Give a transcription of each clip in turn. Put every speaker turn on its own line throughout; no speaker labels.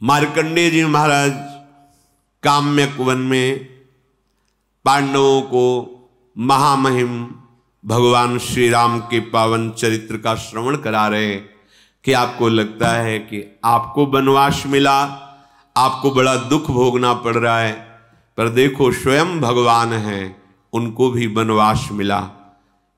मार्कंडेय जी महाराज Kamyaka one में पांडवों को महामहिम भगवान श्री राम के पावन चरित्र का श्रवण करा रहे कि आपको लगता है कि आपको वनवास मिला, आपको बड़ा दुख भोगना पड़ रहा है, पर देखो स्वयं भगवान हैं, उनको भी वनवास मिला।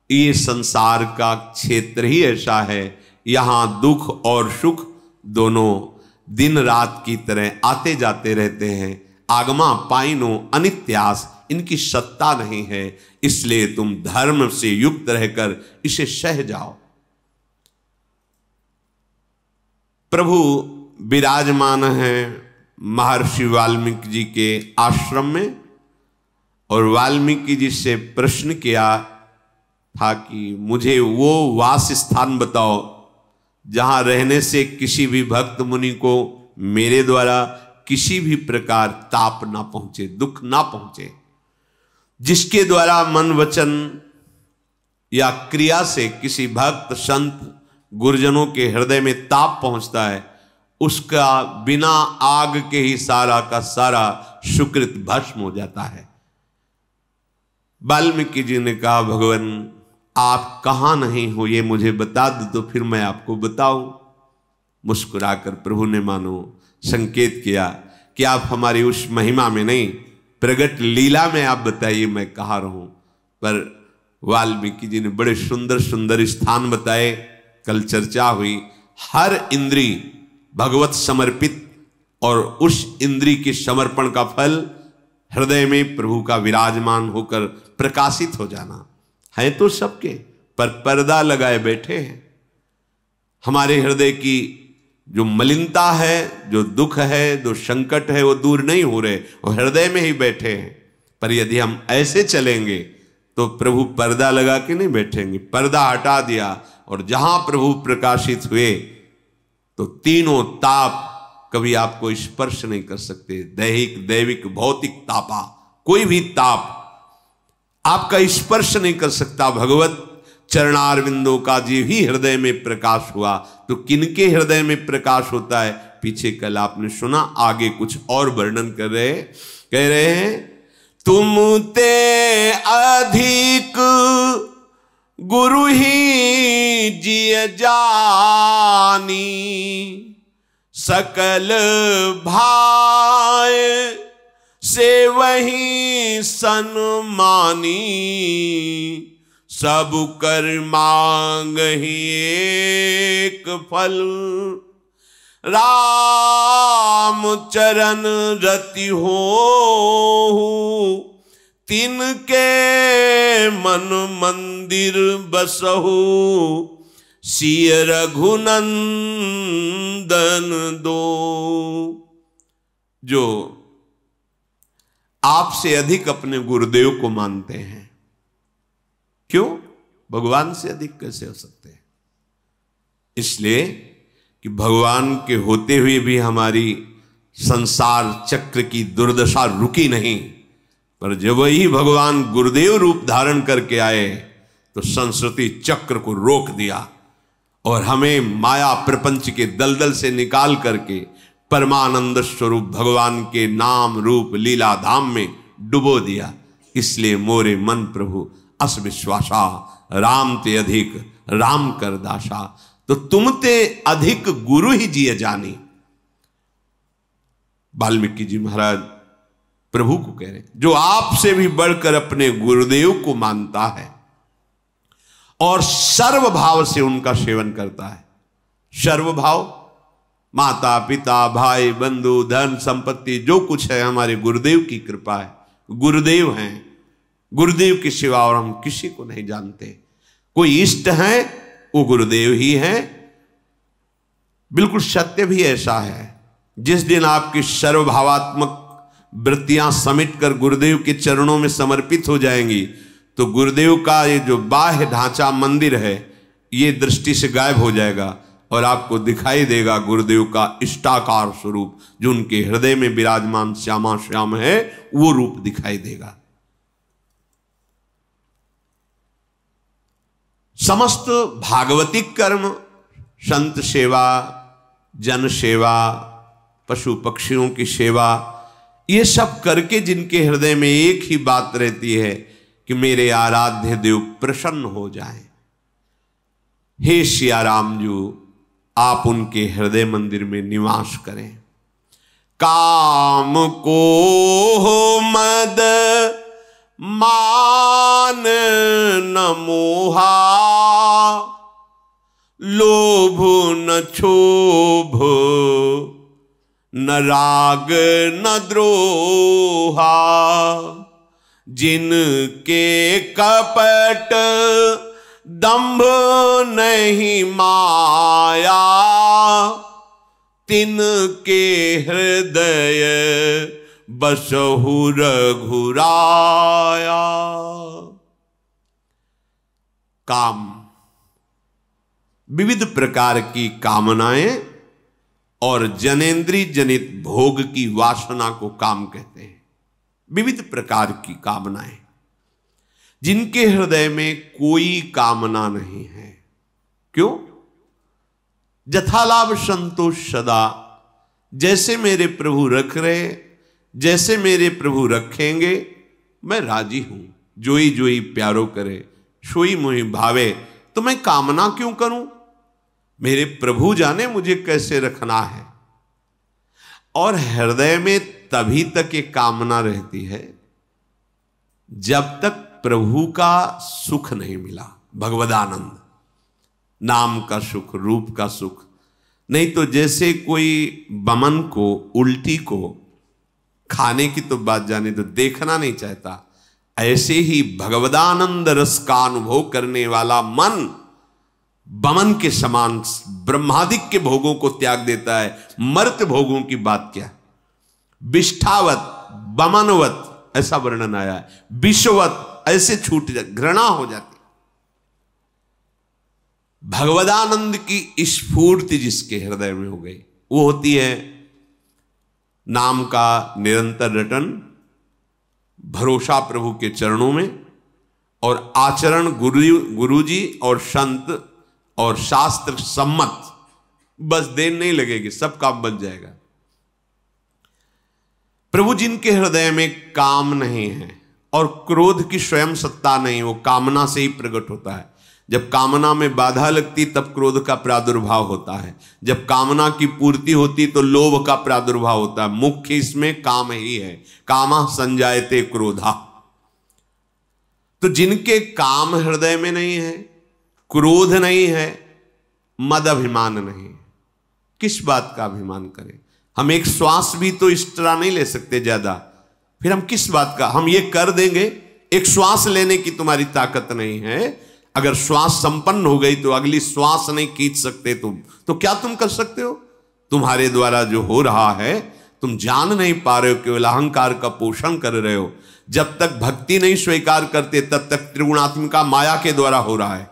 ये संसार का क्षेत्र ही ऐसा है, यहाँ दुख और सुख दोनों दिन रात की तरह आते जाते रहते हैं। आगमा पाइनो अनित्यास, इनकी सत्ता नहीं है, इसलिए तुम धर्म से युक्त रहकर इसे सह जाओ। प्रभु विराजमान हैं महर्षि वाल्मीकि जी के आश्रम में, और वाल्मीकि जी से प्रश्न किया था कि मुझे वो वास स्थान बताओ जहां रहने से किसी भी भक्त मुनि को मेरे द्वारा किसी भी प्रकार ताप ना पहुंचे, दुख ना पहुंचे, जिसके द्वारा मन वचन या क्रिया से किसी भक्त संत गुरुजनों के हृदय में ताप पहुंचता है, उसका बिना आग के ही सारा का सारा सुकृत भस्म हो जाता है। वाल्मीकि जी ने कहा, भगवान आप कहाँ नहीं हो ये मुझे बता दो तो फिर मैं आपको बताऊं। मुस्कुराकर प्रभु ने मानो संकेत किया कि आप हमारी उस महिमा में नहीं, प्रगट लीला में आप बताइए मैं कहाँ रहूं। पर वाल्मीकि जी ने बड़े सुंदर सुंदर स्थान बताए। कल चर्चा हुई, हर इंद्री भगवत समर्पित, और उस इंद्री के समर्पण का फल हृदय में प्रभु का विराजमान होकर प्रकाशित हो जाना है। तो सबके पर पर्दा लगाए बैठे हैं। हमारे हृदय की जो मलिनता है, जो दुख है, जो संकट है, वो दूर नहीं हो रहे, वो हृदय में ही बैठे हैं। पर यदि हम ऐसे चलेंगे तो प्रभु पर्दा लगा के नहीं बैठेंगे। पर्दा हटा दिया और जहां प्रभु प्रकाशित हुए तो तीनों ताप कभी आपको स्पर्श नहीं कर सकते। दैहिक, दैविक, भौतिक तापा, कोई भी ताप आपका स्पर्श नहीं कर सकता। भगवत चरणारविंदों का जी ही हृदय में प्रकाश हुआ तो किनके हृदय में प्रकाश होता है? पीछे कल आपने सुना, आगे कुछ और वर्णन कह रहे हैं, तुम ते अधिक गुरु ही जिय जानी, सकल भाय से वही सन्मानी, सब कर मांग ही एक फल, राम चरण रति हो तिनके मन मंदिर बसहु, सिय रघुनंदन दो। जो आपसे अधिक अपने गुरुदेव को मानते हैं, क्यों? भगवान से अधिक कैसे हो सकते हैं? इसलिए कि भगवान के होते हुए भी हमारी संसार चक्र की दुर्दशा रुकी नहीं, पर जब वही भगवान गुरुदेव रूप धारण करके आए तो संस्कृति चक्र को रोक दिया और हमें माया प्रपंच के दलदल से निकाल करके परमानंद स्वरूप भगवान के नाम रूप लीला धाम में डुबो दिया। इसलिए मोरे मन प्रभु अस विश्वासा, राम ते अधिक राम कर दासा, तो तुम ते अधिक गुरु ही जिय जानी। वाल्मीकि जी महाराज प्रभु को कह रहे, जो आपसे भी बढ़कर अपने गुरुदेव को मानता है और सर्वभाव से उनका सेवन करता है। सर्वभाव, माता पिता भाई बंधु धन संपत्ति जो कुछ है हमारे गुरुदेव की कृपा है। गुरुदेव हैं, गुरुदेव के सिवा और हम किसी को नहीं जानते। कोई इष्ट है वो गुरुदेव ही है। बिल्कुल सत्य भी ऐसा है, जिस दिन आपकी सर्वभावात्मक वृत्तियां समेट कर गुरुदेव के चरणों में समर्पित हो जाएंगी तो गुरुदेव का ये जो बाह्य ढांचा मंदिर है ये दृष्टि से गायब हो जाएगा और आपको दिखाई देगा गुरुदेव का इष्टाकार स्वरूप, जो उनके हृदय में विराजमान श्यामा श्याम है, वो रूप दिखाई देगा। समस्त भागवतिक कर्म, संत सेवा, जन सेवा, पशु पक्षियों की सेवा, ये सब करके जिनके हृदय में एक ही बात रहती है कि मेरे आराध्य देव प्रसन्न हो जाएं, हे सिया राम जी, आप उनके हृदय मंदिर में निवास करें। काम को हो मद मान न मोहा, लोभ न क्षोभ न राग न द्रोहा, जिनके कपट दंभ नहीं माया, तिनके हृदय बसहु रघुराया। काम, विविध प्रकार की कामनाएं और जनेन्द्रिय जनित भोग की वासना को काम कहते हैं। विविध प्रकार की कामनाएं, जिनके हृदय में कोई कामना नहीं है। क्यों? जथालाभ संतोष सदा, जैसे मेरे प्रभु रख रहे, जैसे मेरे प्रभु रखेंगे, मैं राजी हूं। जोई जोई प्यारो करे, सोई मोहि भावे, तो मैं कामना क्यों करूं? मेरे प्रभु जाने मुझे कैसे रखना है। और हृदय में तभी तक ये कामना रहती है जब तक प्रभु का सुख नहीं मिला, भगवदानंद, नाम का सुख, रूप का सुख। नहीं तो जैसे कोई बमन को, उल्टी को, खाने की तो बात जाने तो देखना नहीं चाहता, ऐसे ही भगवदानंद रस का अनुभव करने वाला मन बमन के समान ब्रह्मादिक के भोगों को त्याग देता है। मर्त भोगों की बात क्या, विष्ठावत, बमनवत ऐसा वर्णन आया है, विषवत ऐसे छूट जाती, घृणा हो जाती। भगवदानंद की स्फूर्ति जिसके हृदय में हो गई, वो होती है नाम का निरंतर रटन, भरोसा प्रभु के चरणों में, और आचरण गुरु जी और संत और शास्त्र सम्मत। बस देर नहीं लगेगी, सब काम बन जाएगा। प्रभु जिनके हृदय में काम नहीं है और क्रोध की स्वयं सत्ता नहीं, वो कामना से ही प्रकट होता है। जब कामना में बाधा लगती तब क्रोध का प्रादुर्भाव होता है, जब कामना की पूर्ति होती तो लोभ का प्रादुर्भाव होता है। मुख्य इसमें काम ही है, कामा संजायते क्रोधा। तो जिनके काम हृदय में नहीं है, क्रोध नहीं है, मद अभिमान नहीं, किस बात का अभिमान करें? हम एक श्वास भी तो इस तरह नहीं ले सकते ज्यादा, फिर हम किस बात का? हम ये कर देंगे, एक श्वास लेने की तुम्हारी ताकत नहीं है। अगर श्वास संपन्न हो गई तो अगली श्वास नहीं खींच सकते तुम, तो क्या तुम कर सकते हो? तुम्हारे द्वारा जो हो रहा है तुम जान नहीं पा रहे हो, केवल अहंकार का पोषण कर रहे हो। जब तक भक्ति नहीं स्वीकार करते तब तक त्रिगुणात्मिका माया के द्वारा हो रहा है,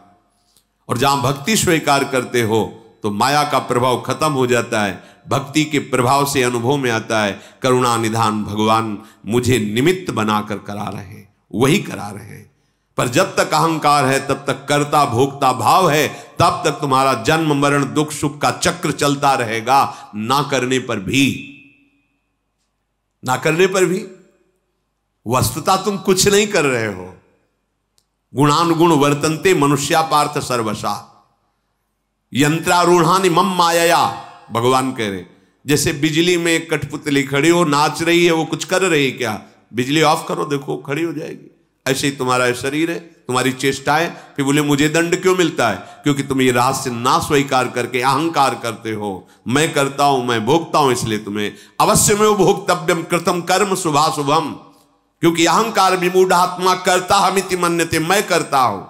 और जहां भक्ति स्वीकार करते हो तो माया का प्रभाव खत्म हो जाता है। भक्ति के प्रभाव से अनुभव में आता है करुणा निधान भगवान मुझे निमित्त बनाकर करा रहे हैं, वही करा रहे हैं। पर जब तक अहंकार है, तब तक कर्ता भोक्ता भाव है, तब तक तुम्हारा जन्म मरण दुख सुख का चक्र चलता रहेगा। ना करने पर भी वस्तुतः तुम कुछ नहीं कर रहे हो। गुणानुगुण वर्तन्ते मनुष्या पार्थ सर्वसा, यंत्रारूढ़ानि मम माया, भगवान कह रहे। जैसे बिजली में एक कठपुतली खड़ी हो, नाच रही है, वो कुछ कर रही है क्या? बिजली ऑफ करो, देखो खड़ी हो जाएगी। ऐसे ही तुम्हारा शरीर है, तुम्हारी चेष्टाएं। फिर बोले मुझे दंड क्यों मिलता है? क्योंकि तुम ये रहस्य ना स्वीकार करके अहंकार करते हो। मैं करता हूं, मैं भोगता हूं, इसलिए तुम्हें अवश्य में भोक्तव्यम कृतम कर्म शुभाशुभम। क्योंकि अहंकार विमूढ़ात्मा करता हमिति मन्यते, मैं करता हूं।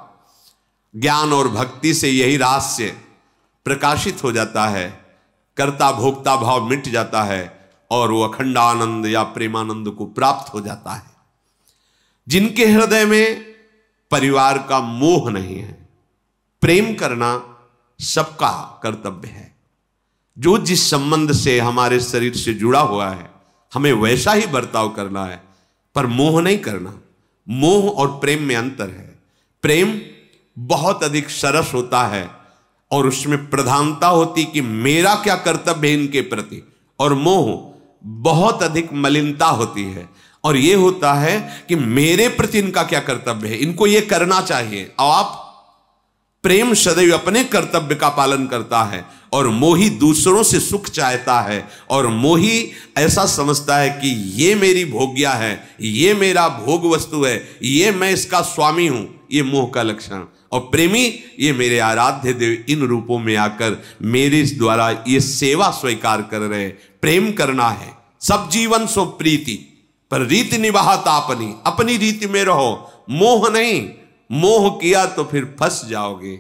ज्ञान और भक्ति से यही रहस्य प्रकाशित हो जाता है, कर्ता भोक्ता भाव मिट जाता है और वो अखंडानंद या प्रेमानंद को प्राप्त हो जाता है। जिनके हृदय में परिवार का मोह नहीं है, प्रेम करना सबका कर्तव्य है। जो जिस संबंध से हमारे शरीर से जुड़ा हुआ है हमें वैसा ही बर्ताव करना है, पर मोह नहीं करना। मोह और प्रेम में अंतर है। प्रेम बहुत अधिक सरस होता है और उसमें प्रधानता होती कि मेरा क्या कर्तव्य है इनके प्रति, और मोह बहुत अधिक मलिनता होती है, और ये होता है कि मेरे प्रति इनका क्या कर्तव्य है, इनको ये करना चाहिए। और आप प्रेम सदैव अपने कर्तव्य का पालन करता है, और मोही दूसरों से सुख चाहता है, और मोही ऐसा समझता है कि ये मेरी भोग्या है, ये मेरा भोग वस्तु है, ये मैं इसका स्वामी हूं, ये मोह का लक्षण। और प्रेमी ये मेरे आराध्य देव इन रूपों में आकर मेरे द्वारा ये सेवा स्वीकार कर रहे। प्रेम करना है, सब जीवन सो प्रीति, पर रीति निभाता अपनी, अपनी रीति में रहो, मोह नहीं। मोह किया तो फिर फंस जाओगे।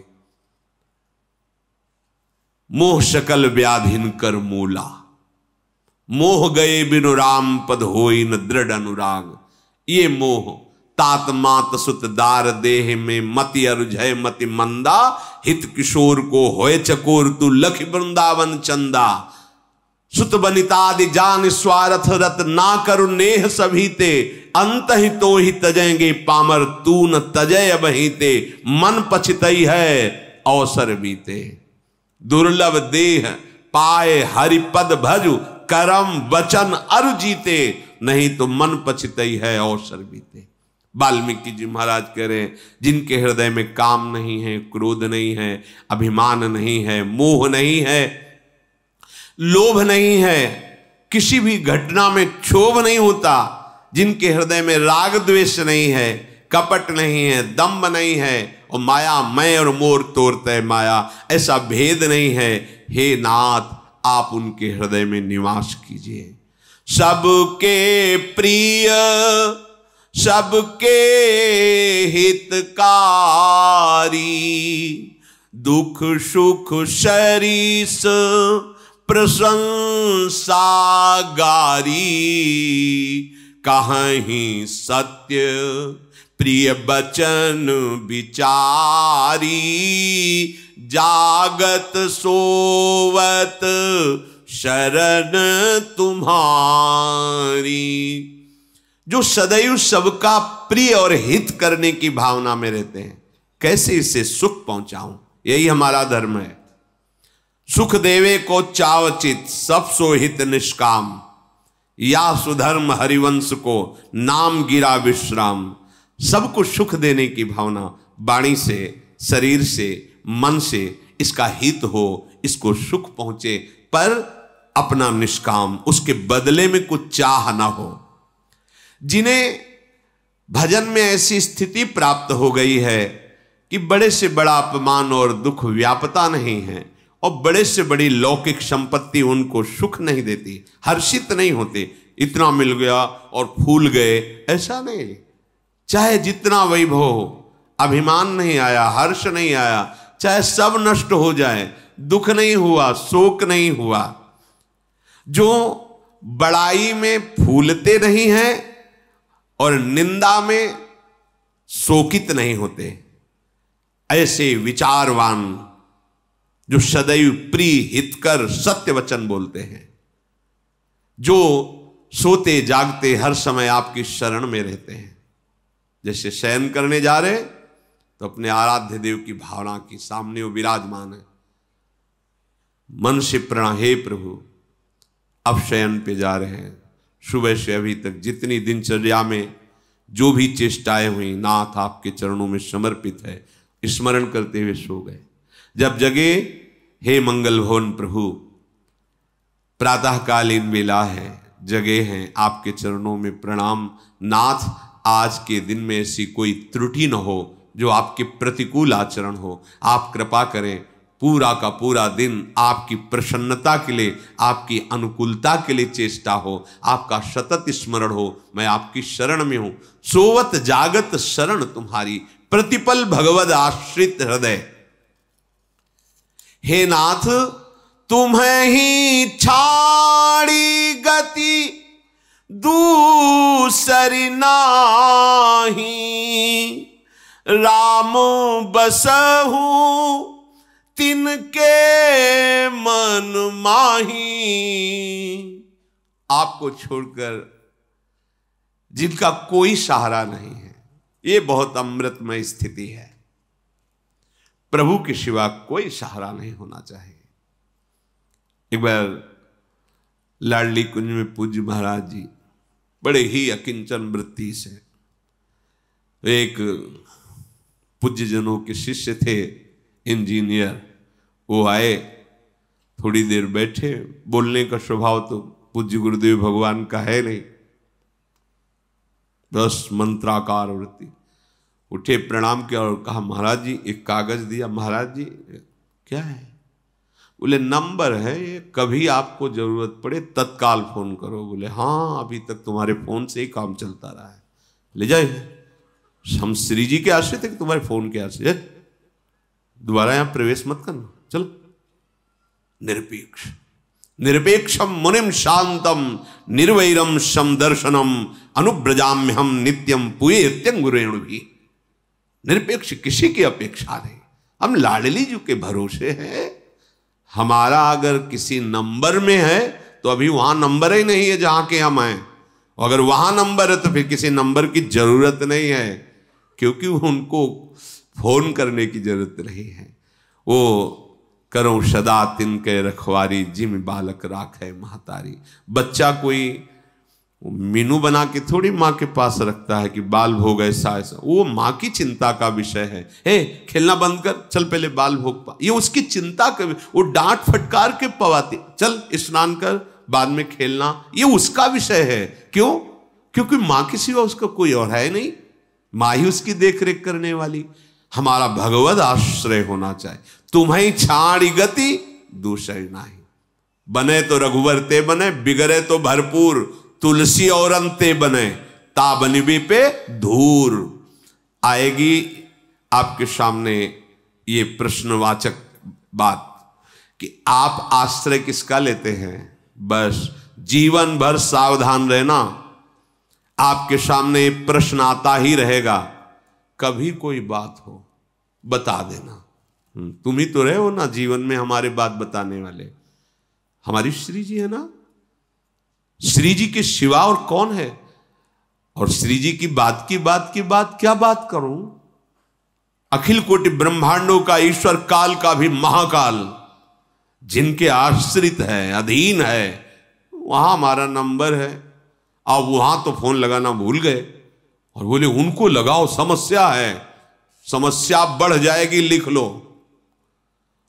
मोह सकल व्याधिन कर मूला, मोह गए बिनु राम पद होई न दृढ़ अनुराग। ये मोह तात मात सुत दार देह में मति अरुझय मति मंदा, हित किशोर को होए चकोर तू लख वृंदावन चंदा। सुत बनितादि जान स्वार्थ रत ना करु नेह सभी ते, अंत ही तो ही तजेंगे पामर तू न तजय अबही ते। मन पछतई है अवसर बीते, दुर्लभ देह पाए हरिपद भजु, करम वचन अरु जीते। नहीं तो मन पछतई है अवसर बीते। वाल्मीकि जी महाराज कह रहे हैं, जिनके हृदय में काम नहीं है, क्रोध नहीं है, अभिमान नहीं है, मोह नहीं है, लोभ नहीं है, किसी भी घटना में क्षोभ नहीं होता, जिनके हृदय में राग द्वेष नहीं है, कपट नहीं है, दम्भ नहीं है, और माया मैं और मोर तोड़ते माया, ऐसा भेद नहीं है। हे नाथ, आप उनके हृदय में निवास कीजिए। सबके प्रिय सबके हितकारी, दुख सुख शरीस प्रशंसा गारी। कहीं सत्य प्रिय बचन विचारी, जागत सोवत शरण तुम्हारी। जो सदैव सबका प्रिय और हित करने की भावना में रहते हैं, कैसे इससे सुख पहुंचाऊं, यही हमारा धर्म है। सुख देवे को चावचित, सब सो हित निष्काम। या सुधर्म हरिवंश को नाम गिरा विश्राम। सबको सुख देने की भावना, वाणी से, शरीर से, मन से इसका हित हो, इसको सुख पहुंचे, पर अपना निष्काम, उसके बदले में कुछ चाह ना हो। जिन्हें भजन में ऐसी स्थिति प्राप्त हो गई है कि बड़े से बड़ा अपमान और दुख व्यापता नहीं है, और बड़े से बड़ी लौकिक संपत्ति उनको सुख नहीं देती, हर्षित नहीं होते। इतना मिल गया और फूल गए, ऐसा नहीं। चाहे जितना वैभव हो, अभिमान नहीं आया, हर्ष नहीं आया, चाहे सब नष्ट हो जाए, दुख नहीं हुआ, शोक नहीं हुआ। जो बड़ाई में फूलते नहीं हैं और निंदा में शोकित नहीं होते, ऐसे विचारवान जो सदैव प्रिय हितकर सत्य वचन बोलते हैं, जो सोते जागते हर समय आपकी शरण में रहते हैं। जैसे शयन करने जा रहे तो अपने आराध्य देव की भावना की सामने वो विराजमान है, मन से प्रणाम, हे प्रभु अब शयन पे जा रहे हैं। सुबह से अभी तक जितनी दिनचर्या में जो भी चेष्टाएं हुई, नाथ आपके चरणों में समर्पित है, स्मरण करते हुए सो गए। जब जगे, हे मंगल भवन प्रभु, प्रातःकालीन वेला है, जगे हैं, आपके चरणों में प्रणाम। नाथ, आज के दिन में ऐसी कोई त्रुटि न हो जो आपके प्रतिकूल आचरण हो। आप कृपा करें, पूरा का पूरा दिन आपकी प्रसन्नता के लिए, आपकी अनुकूलता के लिए चेष्टा हो, आपका सतत स्मरण हो। मैं आपकी शरण में हूं, सोवत जागत शरण तुम्हारी, प्रतिपल भगवद आश्रित हृदय। हे नाथ, तुम्हें ही छाड़ी गति दूसरी नाही, राम बसहु तिनके मन माही। आपको छोड़कर जिनका कोई सहारा नहीं है, ये बहुत अमृतमय स्थिति है। प्रभु के सिवा कोई सहारा नहीं होना चाहिए। एक बार लाडली कुंज में पूज्य महाराज जी बड़े ही अकिंचन वृत्ति से, एक पूज्य जनों के शिष्य थे इंजीनियर, वो आए, थोड़ी देर बैठे, बोलने का स्वभाव तो पूज्य गुरुदेव भगवान का है नहीं, बस मंत्राकार वृत्ति। उठे, प्रणाम किया और कहा महाराज जी एक कागज दिया। महाराज जी क्या है? बोले नंबर है ये, कभी आपको जरूरत पड़े तत्काल फोन करो। बोले हाँ अभी तक तुम्हारे फोन से ही काम चलता रहा है, ले जाए। हम श्री जी के आश्रित थे कि तुम्हारे फोन के आश्रित, दोबारा यहां प्रवेश मत करना, चलो। निरपेक्ष निरपेक्षम मुनिम शांतम निर्वैरम सम दर्शनम अनुब्रजाम्य हम नित्यम पुएत्यंगुरेणु भी। निरपेक्ष, किसी की अपेक्षा नहीं, हम लाडली जी के भरोसे हैं। हमारा अगर किसी नंबर में है तो अभी वहां नंबर ही नहीं है जहां के हम हैं, अगर वहां नंबर है तो फिर किसी नंबर की जरूरत नहीं है, क्योंकि उनको फोन करने की जरूरत नहीं है। वो करो सदा तिनके रखवारी, जिम बालक राखे महतारी। बच्चा कोई मीनू बना के थोड़ी माँ के पास रखता है कि बाल भोग ऐसा ऐसा, वो माँ की चिंता का विषय है। हे खेलना बंद कर, चल पहले बाल भोग पा, ये उसकी चिंता का, वो डांट फटकार के पवाती, चल स्नान कर बाद में खेलना, ये उसका विषय है। क्यों? क्योंकि माँ के सिवा उसका कोई और है नहीं, माँ ही उसकी देख रेख करने वाली। हमारा भगवत आश्रय होना चाहिए। तुम्हें छाड़ी गति दूसरी नहीं, बने तो रघुवर ते बने, बिगड़े तो भरपूर, तुलसी और अंते बने, ता बनिबी पे धूर। आएगी आपके सामने ये प्रश्नवाचक बात कि आप आश्रय किसका लेते हैं। बस जीवन भर सावधान रहना, आपके सामने प्रश्न आता ही रहेगा, कभी कोई बात हो बता देना। तुम ही तो रहे हो ना जीवन में हमारे बात बताने वाले, हमारी श्री जी है ना। श्री जी के सिवा और कौन है? और श्री जी की बात क्या बात करूं? अखिल कोटि ब्रह्मांडों का ईश्वर, काल का भी महाकाल, जिनके आश्रित है, अधीन है, वहां हमारा नंबर है। अब वहां तो फोन लगाना भूल गए और बोले उनको लगाओ, समस्या है, समस्या बढ़ जाएगी, लिख लो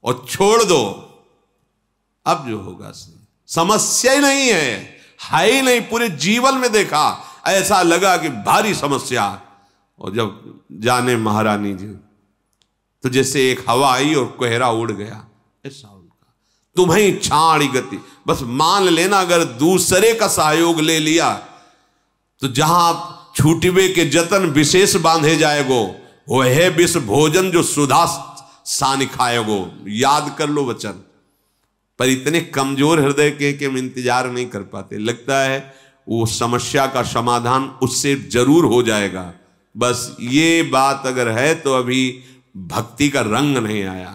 और छोड़ दो। अब जो होगा समस्या ही नहीं है ही नहीं। पूरे जीवन में देखा ऐसा लगा कि भारी समस्या, और जब जाने महारानी जी तो जैसे एक हवा आई और कोहरा उड़ गया, ऐसा उनका। तुम्हें छाड़ी गति, बस मान लेना अगर दूसरे का सहयोग ले लिया तो जहां छूटवे के जतन विशेष बांधे जाएगो, वह विष भोजन जो सुधा सानि खाएगो। याद कर लो वचन। पर इतने कमजोर हृदय के हम इंतजार नहीं कर पाते। लगता है वो समस्या का समाधान उससे जरूर हो जाएगा। बस ये बात अगर है तो अभी भक्ति का रंग नहीं आया।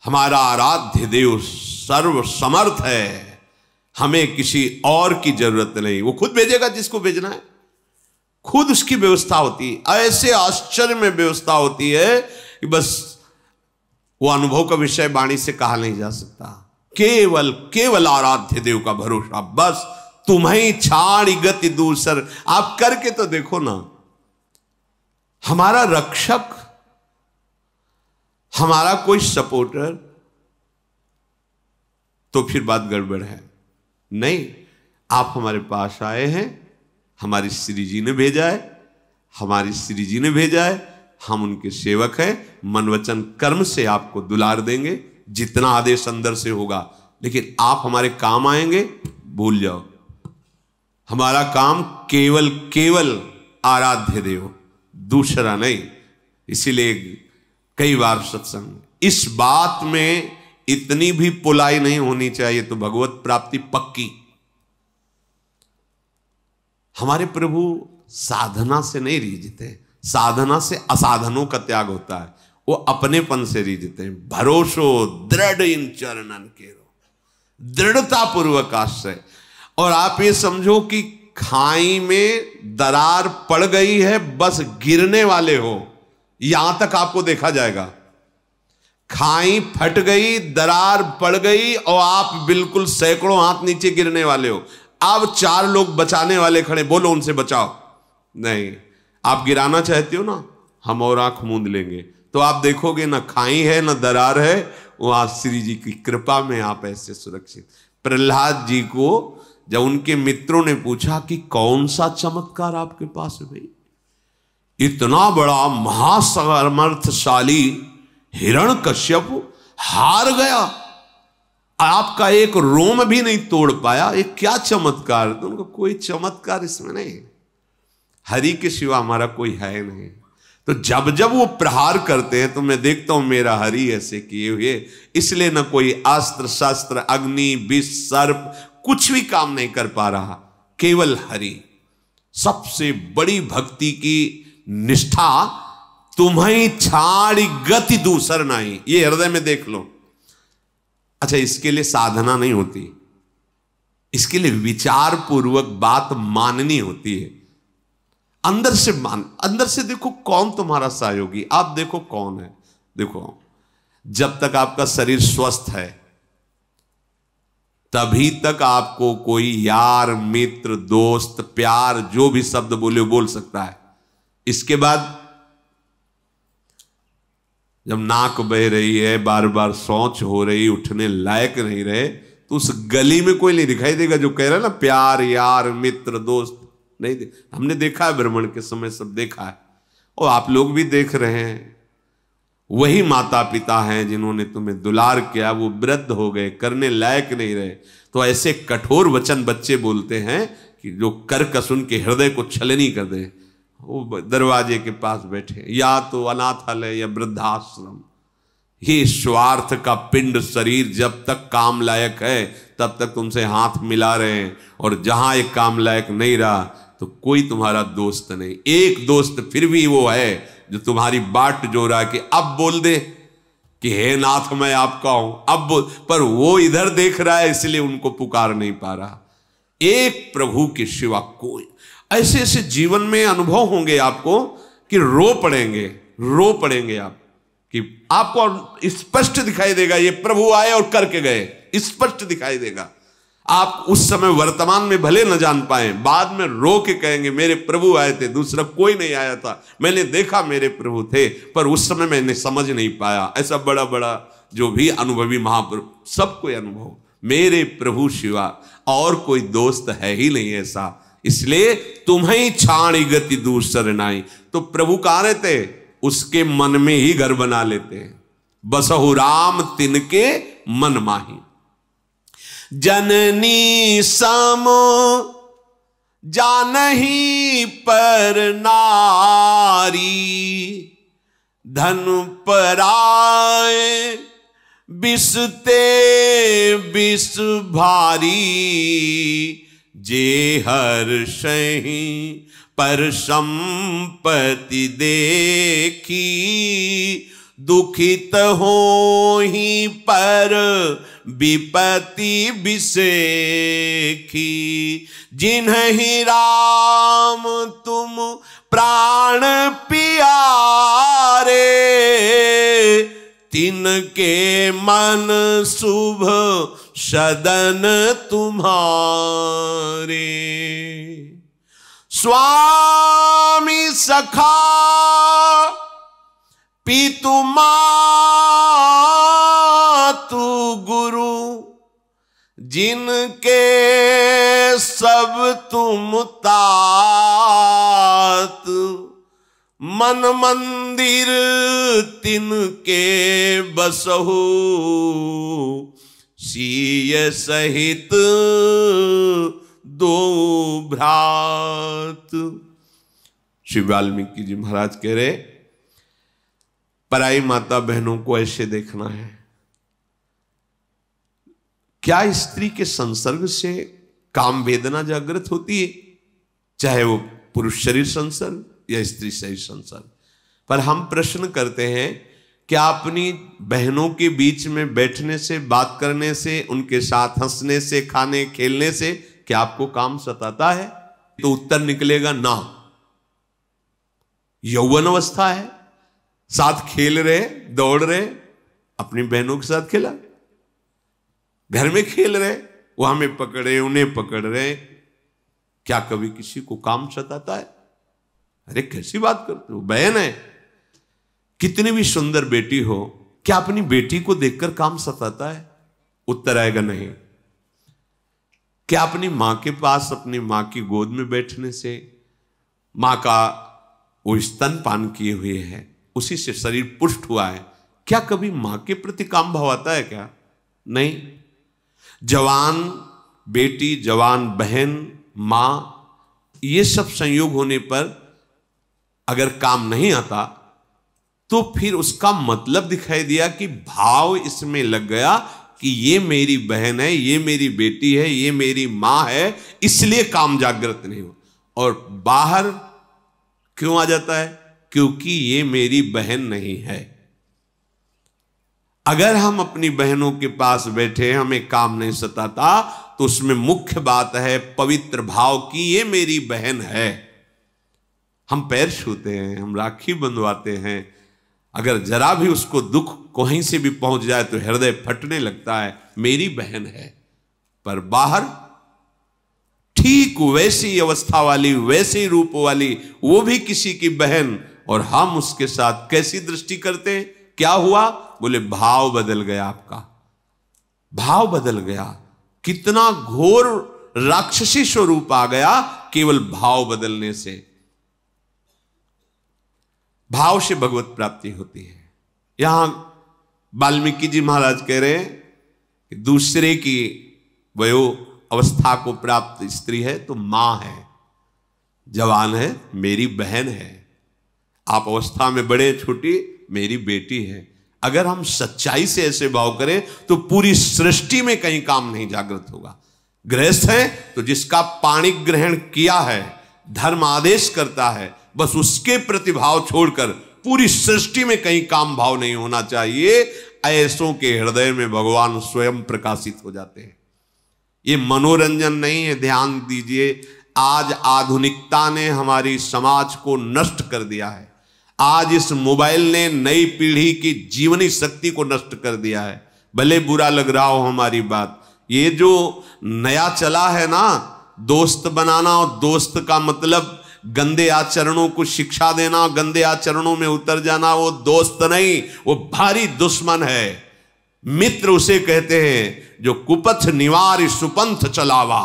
हमारा आराध्य देव सर्व समर्थ है, हमें किसी और की जरूरत नहीं। वो खुद भेजेगा जिसको भेजना है, खुद उसकी व्यवस्था होती है। ऐसे आश्चर्य में व्यवस्था होती है कि बस वो अनुभव का विषय वाणी से कहा नहीं जा सकता। केवल केवल आराध्य देव का भरोसा, बस तुम्हें छाड़ी गति दूसर। आप करके तो देखो ना, हमारा रक्षक, हमारा कोई सपोर्टर, तो फिर बात गड़बड़ है। नहीं, आप हमारे पास आए हैं, हमारी श्री जी ने भेजा है, हमारी श्री जी ने भेजा है, हम उनके सेवक हैं। मन वचन कर्म से आपको दुलार देंगे, जितना आदेश अंदर से होगा। लेकिन आप हमारे काम आएंगे, भूल जाओ, हमारा काम केवल केवल आराध्य देव, दूसरा नहीं। इसीलिए कई बार सत्संग, इस बात में इतनी भी पुलाई नहीं होनी चाहिए तो भगवत प्राप्ति पक्की। हमारे प्रभु साधना से नहीं रीझते, साधना से असाधनों का त्याग होता है। वो अपनेपन से रीझते हैं। भरोसो दृढ़ इन चरणन केरो, दृढ़ता पूर्वक आश्रय। और आप ये समझो कि खाई में दरार पड़ गई है, बस गिरने वाले हो, यहां तक आपको देखा जाएगा। खाई फट गई, दरार पड़ गई और आप बिल्कुल सैकड़ों हाथ नीचे गिरने वाले हो। अब 4 लोग बचाने वाले खड़े, बोलो उनसे बचाओ। नहीं, आप गिराना चाहते हो ना, हम और आंख मूंद लेंगे, तो आप देखोगे ना खाई है ना दरार है, वहां श्री जी की कृपा में आप ऐसे सुरक्षित। प्रहलाद जी को जब उनके मित्रों ने पूछा कि कौन सा चमत्कार आपके पास है भाई, इतना बड़ा महासामर्थशाली हिरण्यकश्यप हार गया, आपका एक रोम भी नहीं तोड़ पाया, ये क्या चमत्कार। तो उनको कोई चमत्कार इसमें नहीं, हरि के सिवा हमारा कोई है नहीं। तो जब जब वो प्रहार करते हैं तो मैं देखता हूं मेरा हरि ऐसे किए हुए, इसलिए ना कोई अस्त्र शस्त्र अग्नि विष सर्प कुछ भी काम नहीं कर पा रहा, केवल हरि। सबसे बड़ी भक्ति की निष्ठा तुम्हें छाड़ी गति दूसर नहीं, ये हृदय में देख लो। अच्छा, इसके लिए साधना नहीं होती, इसके लिए विचार पूर्वक बात माननी होती है। अंदर से अंदर से देखो कौन तुम्हारा सहयोगी, आप देखो कौन है। देखो, जब तक आपका शरीर स्वस्थ है तभी तक आपको कोई यार मित्र दोस्त प्यार जो भी शब्द बोले बोल सकता है। इसके बाद जब नाक बह रही है, बार बार शौच हो रही, उठने लायक नहीं रहे, तो उस गली में कोई नहीं दिखाई देगा जो कह रहा है ना प्यार यार मित्र दोस्त। नहीं, हमने देखा है, भ्रमण के समय सब देखा है, और आप लोग भी देख रहे हैं। वही माता पिता हैं जिन्होंने तुम्हें दुलार किया, वो वृद्ध हो गए, करने लायक नहीं रहे, तो ऐसे कठोर वचन बच्चे बोलते हैं कि जो कर्कश उनके हृदय को छलनी कर दे। वो दरवाजे के पास बैठे, या तो अनाथालय या वृद्धाश्रम। ये स्वार्थ का पिंड शरीर जब तक काम लायक है तब तक तुमसे हाथ मिला रहे हैं, और जहां एक काम लायक नहीं रहा तो कोई तुम्हारा दोस्त नहीं। एक दोस्त फिर भी वो है जो तुम्हारी बाट जो रहा कि अब बोल दे कि हे नाथ मैं आपका हूं, अब बोल, पर वो इधर देख रहा है इसलिए उनको पुकार नहीं पा रहा। एक प्रभु के सिवा कोई। ऐसे ऐसे जीवन में अनुभव होंगे आपको कि रो पड़ेंगे आप, कि आपको स्पष्ट दिखाई देगा ये प्रभु आए और करके गए, स्पष्ट दिखाई देगा। आप उस समय वर्तमान में भले न जान पाए, बाद में रो के कहेंगे मेरे प्रभु आए थे, दूसरा कोई नहीं आया था, मैंने देखा मेरे प्रभु थे, पर उस समय मैंने समझ नहीं पाया। ऐसा बड़ा बड़ा जो भी अनुभवी महापुरुष, सबको अनुभव, मेरे प्रभु शिवा और कोई दोस्त है ही नहीं ऐसा, इसलिए तुम्हें छाणी गति दूसर नाई। तो प्रभु कहाँ रहते, उसके मन में ही घर बना लेते हैं। बसहु राम तिनके मन माही, जननी सम जानही पर नारी, धन पराए बिसते बिस भारी, जे हर्षहि पर संपत्ति देखी, दुखित होहि पर विपत्ति बिसेखी, जिन्हि राम तुम प्राण प्यारे, तिनके मन शुभ सदन तुम्हारे। स्वामी सखा पितु मातु गुरु, जिनके सब तुम तात, मन मंदिर तिनके बसहु, सीय सहित दो भ्रात। श्री वाल्मीकि जी महाराज कह रहे पराई माता बहनों को ऐसे देखना है। क्या स्त्री के संसर्ग से काम वेदना जागृत होती है, चाहे वो पुरुष शरीर संसर्ग या स्त्री शरीर संसर्ग। पर हम प्रश्न करते हैं, क्या अपनी बहनों के बीच में बैठने से, बात करने से, उनके साथ हंसने से, खाने खेलने से क्या आपको काम सताता है? तो उत्तर निकलेगा ना। यौवन अवस्था है, साथ खेल रहे, दौड़ रहे, अपनी बहनों के साथ खेला, घर में खेल रहे, वो हमें पकड़े उन्हें पकड़ रहे। क्या कभी किसी को काम सताता है? अरे कैसी बात करते हो, बहन है, कितनी भी सुंदर बेटी हो, क्या अपनी बेटी को देखकर काम सताता है? उत्तर आएगा नहीं। क्या अपनी मां के पास, अपनी मां की गोद में बैठने से, मां का वो स्तनपान किए हुए है, उसी से शरीर पुष्ट हुआ है, क्या कभी मां के प्रति काम भाव आता है क्या? नहीं। जवान बेटी, जवान बहन, मां, ये सब संयोग होने पर अगर काम नहीं आता तो फिर उसका मतलब दिखाई दिया कि भाव इसमें लग गया कि ये मेरी बहन है, ये मेरी बेटी है, ये मेरी मां है, इसलिए काम जागृत नहीं हो। और बाहर क्यों आ जाता है? क्योंकि ये मेरी बहन नहीं है। अगर हम अपनी बहनों के पास बैठे, हमें काम नहीं सताता, तो उसमें मुख्य बात है पवित्र भाव की ये मेरी बहन है। हम पैर छूते हैं, हम राखी बंधवाते हैं, अगर जरा भी उसको दुख कहीं से भी पहुंच जाए तो हृदय फटने लगता है, मेरी बहन है। पर बाहर ठीक वैसी अवस्था वाली, वैसे रूप वाली, वो भी किसी की बहन, और हम उसके साथ कैसी दृष्टि करते हैं? क्या हुआ? बोले भाव बदल गया, आपका भाव बदल गया। कितना घोर राक्षसी स्वरूप आ गया केवल भाव बदलने से। भाव से भगवत प्राप्ति होती है। यहां वाल्मीकि जी महाराज कह रहे हैं कि दूसरे की वयो अवस्था को प्राप्त स्त्री है तो मां है, जवान है, मेरी बहन है, आप अवस्था में बड़े छोटी, मेरी बेटी है। अगर हम सच्चाई से ऐसे भाव करें तो पूरी सृष्टि में कहीं काम नहीं जागृत होगा। गृहस्थ है तो जिसका पाणी ग्रहण किया है, धर्म आदेश करता है, बस उसके प्रतिभाव छोड़कर पूरी सृष्टि में कहीं काम भाव नहीं होना चाहिए। ऐसों के हृदय में भगवान स्वयं प्रकाशित हो जाते हैं। ये मनोरंजन नहीं है, ध्यान दीजिए। आज आधुनिकता ने हमारी समाज को नष्ट कर दिया है। आज इस मोबाइल ने नई पीढ़ी की जीवनी शक्ति को नष्ट कर दिया है। भले बुरा लग रहा हो हमारी बात, ये जो नया चला है ना, दोस्त बनाना, और दोस्त का मतलब गंदे आचरणों को शिक्षा देना, गंदे आचरणों में उतर जाना, वो दोस्त नहीं, वो भारी दुश्मन है। मित्र उसे कहते हैं जो कुपथ निवार सुपंथ चलावा,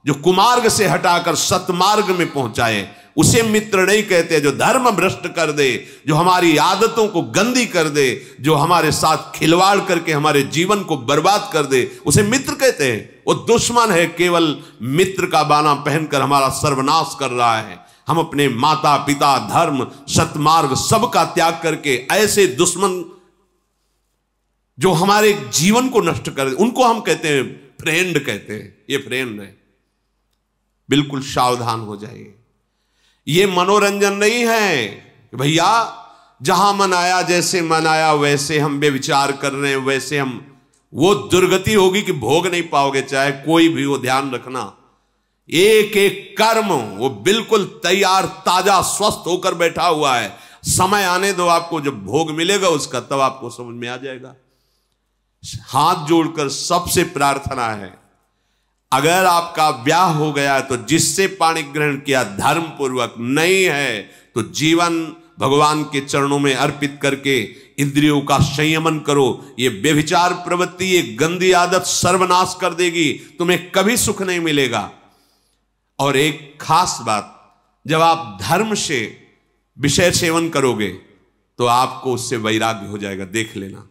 जो कुमार्ग से हटाकर सतमार्ग में पहुंचाए, उसे मित्र नहीं कहते। जो धर्म भ्रष्ट कर दे, जो हमारी आदतों को गंदी कर दे, जो हमारे साथ खिलवाड़ करके हमारे जीवन को बर्बाद कर दे, उसे मित्र कहते हैं। वो दुश्मन है, केवल मित्र का बाना पहनकर हमारा सर्वनाश कर रहा है। हम अपने माता पिता, धर्म, सतमार्ग सबका त्याग करके ऐसे दुश्मन जो हमारे जीवन को नष्ट कर दे, उनको हम कहते हैं फ्रेंड, कहते हैं ये फ्रेंड है। बिल्कुल सावधान हो जाइए। ये मनोरंजन नहीं है भैया, जहां मन आया, जैसे मन आया वैसे हम बेविचार कर रहे हैं, वैसे हम, वो दुर्गति होगी कि भोग नहीं पाओगे, चाहे कोई भी हो। ध्यान रखना, एक एक कर्म वो बिल्कुल तैयार, ताजा, स्वस्थ होकर बैठा हुआ है। समय आने दो, आपको जब भोग मिलेगा उसका, तब आपको समझ में आ जाएगा। हाथ जोड़कर सबसे प्रार्थना है, अगर आपका ब्याह हो गया है तो जिससे पाणी ग्रहण किया धर्म पूर्वक, नहीं है तो जीवन भगवान के चरणों में अर्पित करके इंद्रियों का संयमन करो। ये व्यभिचार प्रवृत्ति, ये गंदी आदत सर्वनाश कर देगी, तुम्हें कभी सुख नहीं मिलेगा। और एक खास बात, जब आप धर्म से विषय सेवन करोगे तो आपको उससे वैराग्य हो जाएगा। देख लेना,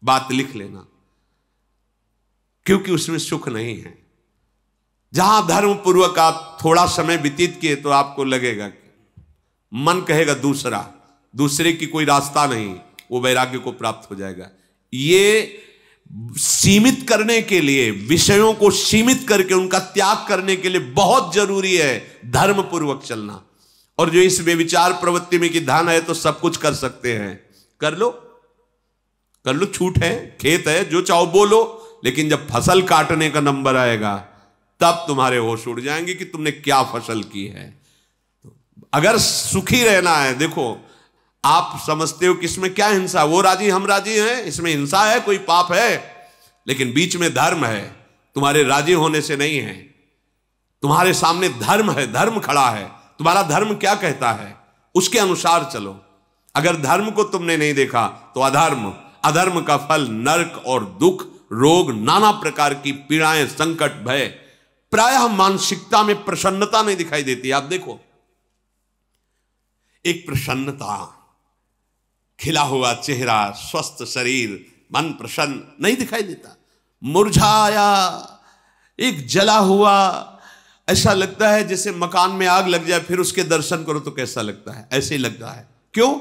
बात लिख लेना, क्योंकि उसमें सुख नहीं है। जहां धर्म पूर्वक आप थोड़ा समय व्यतीत किए तो आपको लगेगा कि मन कहेगा दूसरे की कोई रास्ता नहीं, वो वैराग्य को प्राप्त हो जाएगा। ये सीमित करने के लिए, विषयों को सीमित करके उनका त्याग करने के लिए बहुत जरूरी है धर्म पूर्वक चलना। और जो इस व्यभिचार प्रवृत्ति में कि धन है तो सब कुछ कर सकते हैं, कर लो, छूट है, खेत है, जो चाहो बोलो, लेकिन जब फसल काटने का नंबर आएगा तब तुम्हारे होश उड़ जाएंगे कि तुमने क्या फसल की है। अगर सुखी रहना है, देखो आप समझते हो कि इसमें क्या हिंसा, वो राजी हम राजी हैं, इसमें हिंसा है, कोई पाप है, लेकिन बीच में धर्म है। तुम्हारे राजी होने से नहीं है, तुम्हारे सामने धर्म है, धर्म खड़ा है। तुम्हारा धर्म क्या कहता है उसके अनुसार चलो। अगर धर्म को तुमने नहीं देखा तो अधर्म, अधर्म का फल नरक और दुख, रोग, नाना प्रकार की पीड़ाएं, संकट, भय। प्रायः मानसिकता में प्रसन्नता नहीं दिखाई देती। आप देखो, एक प्रसन्नता, खिला हुआ चेहरा, स्वस्थ शरीर, मन प्रसन्न नहीं दिखाई देता। मुरझाया, एक जला हुआ, ऐसा लगता है जैसे मकान में आग लग जाए, फिर उसके दर्शन करो तो कैसा लगता है, ऐसे ही लगता है। क्यों?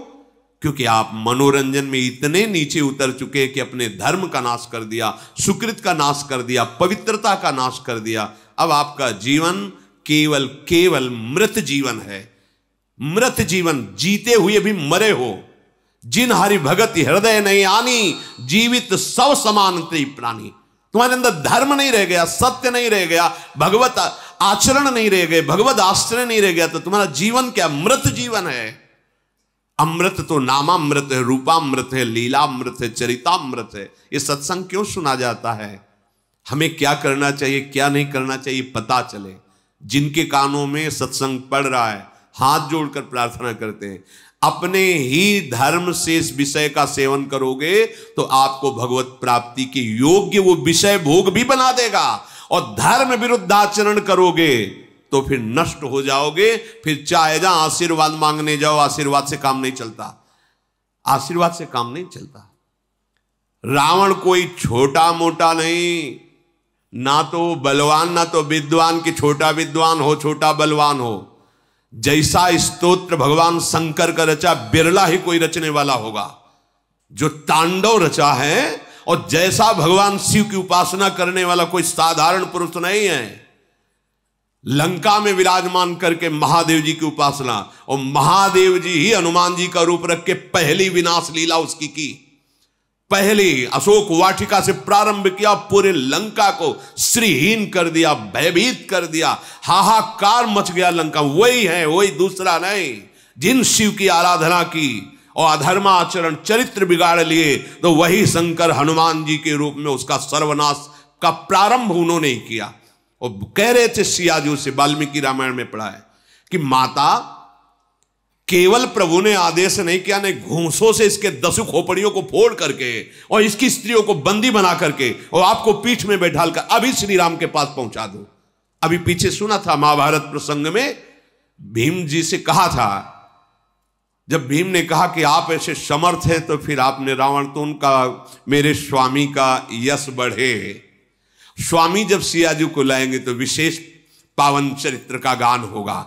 क्योंकि आप मनोरंजन में इतने नीचे उतर चुके कि अपने धर्म का नाश कर दिया, सुकृत का नाश कर दिया, पवित्रता का नाश कर दिया। अब आपका जीवन केवल केवल मृत जीवन है। मृत जीवन, जीते हुए भी मरे हो। जिन हरि भगत हृदय नहीं आनी, जीवित सब समानते प्राणी। तुम्हारे अंदर धर्म नहीं रह गया, सत्य नहीं रह गया, भगवत आचरण नहीं रह गए, भगवत आश्रय नहीं रह गया, तो तुम्हारा जीवन क्या? मृत जीवन है। अमृत तो नामामृत है, रूपामृत है, लीलामृत है, चरितामृत है। ये सत्संग क्यों सुना जाता है? हमें क्या करना चाहिए, क्या नहीं करना चाहिए पता चले। जिनके कानों में सत्संग पड़ रहा है, हाथ जोड़कर प्रार्थना करते हैं, अपने ही धर्म से इस विषय का सेवन करोगे तो आपको भगवत प्राप्ति के योग्य वो विषय भोग भी बना देगा। और धर्म विरुद्ध आचरण करोगे तो फिर नष्ट हो जाओगे। फिर चाहे जहां आशीर्वाद मांगने जाओ, आशीर्वाद से काम नहीं चलता, आशीर्वाद से काम नहीं चलता। रावण कोई छोटा मोटा नहीं, ना तो बलवान ना तो विद्वान कि छोटा विद्वान हो, छोटा बलवान हो। जैसा स्तोत्र भगवान शंकर का रचा, बिरला ही कोई रचने वाला होगा जो तांडव रचा है। और जैसा भगवान शिव की उपासना करने वाला कोई साधारण पुरुष नहीं है। लंका में विराजमान करके महादेव जी की उपासना, और महादेव जी ही हनुमान जी का रूप रख के पहली विनाश लीला उसकी की। पहली अशोक वाटिका से प्रारंभ किया, पूरे लंका को श्रीहीन कर दिया, भयभीत कर दिया, हाहाकार मच गया लंका। वही है, वही, दूसरा नहीं। जिन शिव की आराधना की और अधर्माचरण चरित्र बिगाड़ लिए, तो वही शंकर हनुमान जी के रूप में उसका सर्वनाश का प्रारंभ उन्होंने ही किया। और कह रहे थे सियाजू से, वाल्मीकि रामायण में पढ़ा है कि माता, केवल प्रभु ने आदेश नहीं किया, ने घूंसों से इसके 10 खोपड़ियों को फोड़ करके और इसकी स्त्रियों को बंदी बना करके और आपको पीठ में बैठाल कर अभी श्री राम के पास पहुंचा दो। अभी पीछे सुना था महाभारत प्रसंग में, भीम जी से कहा था, जब भीम ने कहा कि आप ऐसे समर्थ हैं, तो फिर आपने रावण, तो उनका मेरे स्वामी का यश बढ़े। स्वामी जब सियाजू को लाएंगे तो विशेष पावन चरित्र का गान होगा।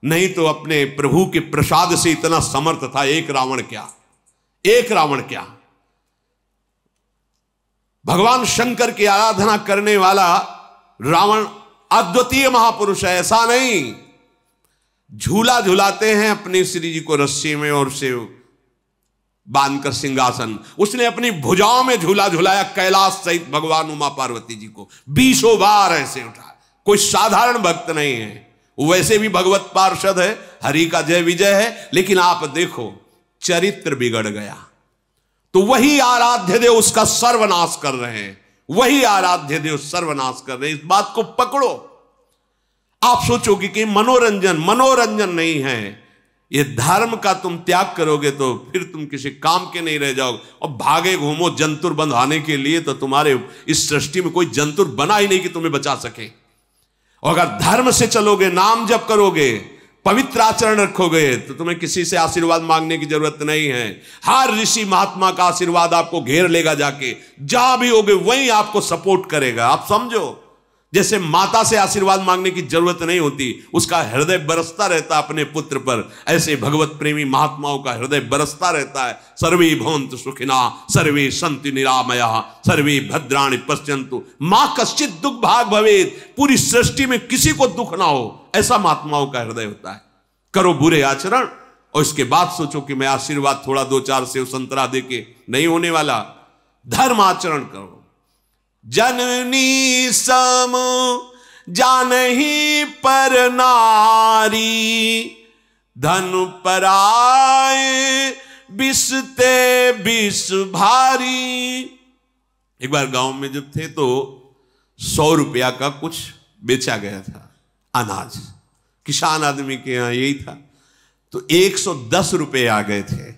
नहीं तो अपने प्रभु के प्रसाद से इतना समर्थ था, एक रावण क्या, एक रावण क्या। भगवान शंकर की आराधना करने वाला रावण अद्वितीय महापुरुष है, ऐसा नहीं। झूला झुलाते हैं अपने श्री जी को रस्सी में और से बांधकर सिंहासन, उसने अपनी भुजाओं में झूला झुलाया कैलाश सहित भगवान उमा पार्वती जी को 20 बार ऐसे उठा। कोई साधारण भक्त नहीं है, वैसे भी भगवत पार्षद है, हरि का जय विजय है। लेकिन आप देखो, चरित्र बिगड़ गया तो वही आराध्य देव उसका सर्वनाश कर रहे हैं, वही आराध्य देव सर्वनाश कर रहे हैं। इस बात को पकड़ो। आप सोचोगे कि मनोरंजन, मनोरंजन नहीं है, ये धर्म का तुम त्याग करोगे तो फिर तुम किसी काम के नहीं रह जाओगे। और भागे घूमो जंतुर बंधाने के लिए, तो तुम्हारे इस सृष्टि में कोई जंतुर बना ही नहीं कि तुम्हें बचा सके। और अगर धर्म से चलोगे, नाम जप करोगे, पवित्र आचरण रखोगे, तो तुम्हें किसी से आशीर्वाद मांगने की जरूरत नहीं है। हर ऋषि महात्मा का आशीर्वाद आपको घेर लेगा, जाके जहां भी होगे वहीं आपको सपोर्ट करेगा। आप समझो, जैसे माता से आशीर्वाद मांगने की जरूरत नहीं होती, उसका हृदय बरसता रहता अपने पुत्र पर, ऐसे भगवत प्रेमी महात्माओं का हृदय बरसता रहता है। सर्वे भवन्तु सुखिना, सर्वे सन्तु निरामयाः, सर्वे भद्राणि पश्यन्तु मां कश्चित् दुख भाग भवेत्। पूरी सृष्टि में किसी को दुख ना हो, ऐसा महात्माओं का हृदय होता है। करो बुरे आचरण और इसके बाद सोचो कि मैं आशीर्वाद थोड़ा 2-4 सेव संतरा देके नहीं होने वाला। धर्म आचरण करो। जननी सम जानहि पर नारी, धन पराए बिसते बिस भारी। एक बार गांव में जब थे तो 100 रुपया का कुछ बेचा गया था अनाज, किसान आदमी के यहां यही था। तो 110 रुपये आ गए थे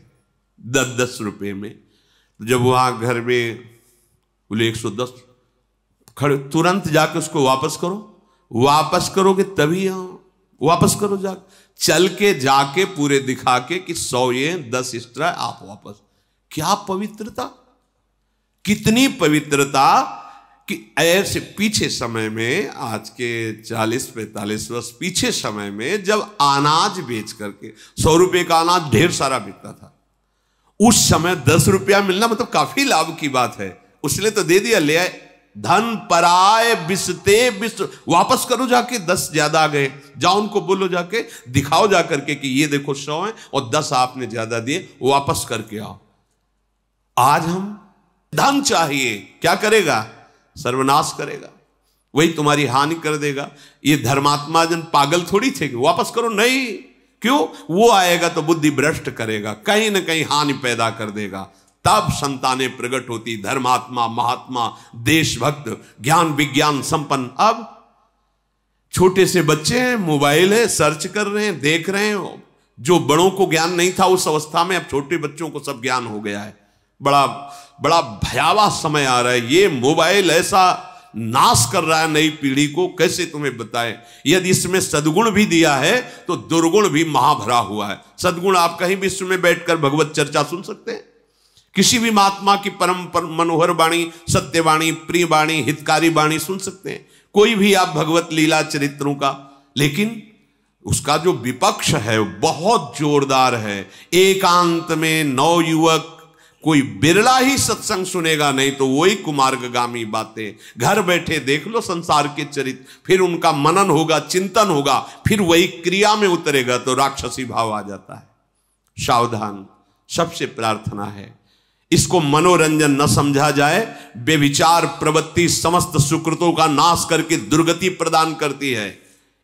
10-10 रुपये में। जब वहां घर में बोले 110 खड़े, तुरंत जाके उसको वापस करो, वापस करोगे तभी वापस करो, जा चल के जाके पूरे दिखा के कि 100 ये 10 एक्स्ट्रा आप वापस। क्या पवित्रता, कितनी पवित्रता कि ऐसे पीछे समय में, आज के 40-45 वर्ष पीछे समय में, जब अनाज बेच करके 100 रुपये का अनाज ढेर सारा बिकता था, उस समय 10 रुपया मिलना मतलब काफी लाभ की बात है। उसने तो दे दिया, ले आए, धन पराए बिसते बिस, वापस करो जाके, 10 ज्यादा आ गए, जाओ उनको बोलो, जाके दिखाओ जा करके कि ये देखो 100 है और 10 आपने ज्यादा दिए, वापस करके आओ। आज हम धन चाहिए, क्या करेगा? सर्वनाश करेगा, वही तुम्हारी हानि कर देगा। ये धर्मात्मा जन पागल थोड़ी थे कि वापस करो, नहीं। क्यों? वो आएगा तो बुद्धि भ्रष्ट करेगा, कहीं ना कहीं हानि पैदा कर देगा। तब संतानें प्रकट होती, धर्मात्मा, महात्मा, देशभक्त, ज्ञान विज्ञान संपन्न। अब छोटे से बच्चे हैं, मोबाइल है, सर्च कर रहे हैं, देख रहे हैं। जो बड़ों को ज्ञान नहीं था उस अवस्था में, अब छोटे बच्चों को सब ज्ञान हो गया है। बड़ा बड़ा भयावह समय आ रहा है। ये मोबाइल ऐसा नाश कर रहा है नई पीढ़ी को, कैसे तुम्हें बताएं। यदि इसमें सद्गुण भी दिया है तो दुर्गुण भी महाभरा हुआ है। सद्गुण आप कहीं भी इसमें बैठकर भगवत चर्चा सुन सकते हैं, किसी भी महात्मा की परम मनोहर वाणी, सत्यवाणी, प्रिय वाणी, हितकारी वाणी सुन सकते हैं, कोई भी आप भगवत लीला चरित्रों का। लेकिन उसका जो विपक्ष है बहुत जोरदार है। एकांत में नवयुवक कोई बिरला ही सत्संग सुनेगा, नहीं तो वही कुमार्गगामी बातें। घर बैठे देख लो संसार के चरित्र, फिर उनका मनन होगा, चिंतन होगा, फिर वही क्रिया में उतरेगा तो राक्षसी भाव आ जाता है। सावधान, सबसे प्रार्थना है इसको मनोरंजन न समझा जाए। बेविचार प्रवृत्ति समस्त सुकृतों का नाश करके दुर्गति प्रदान करती है।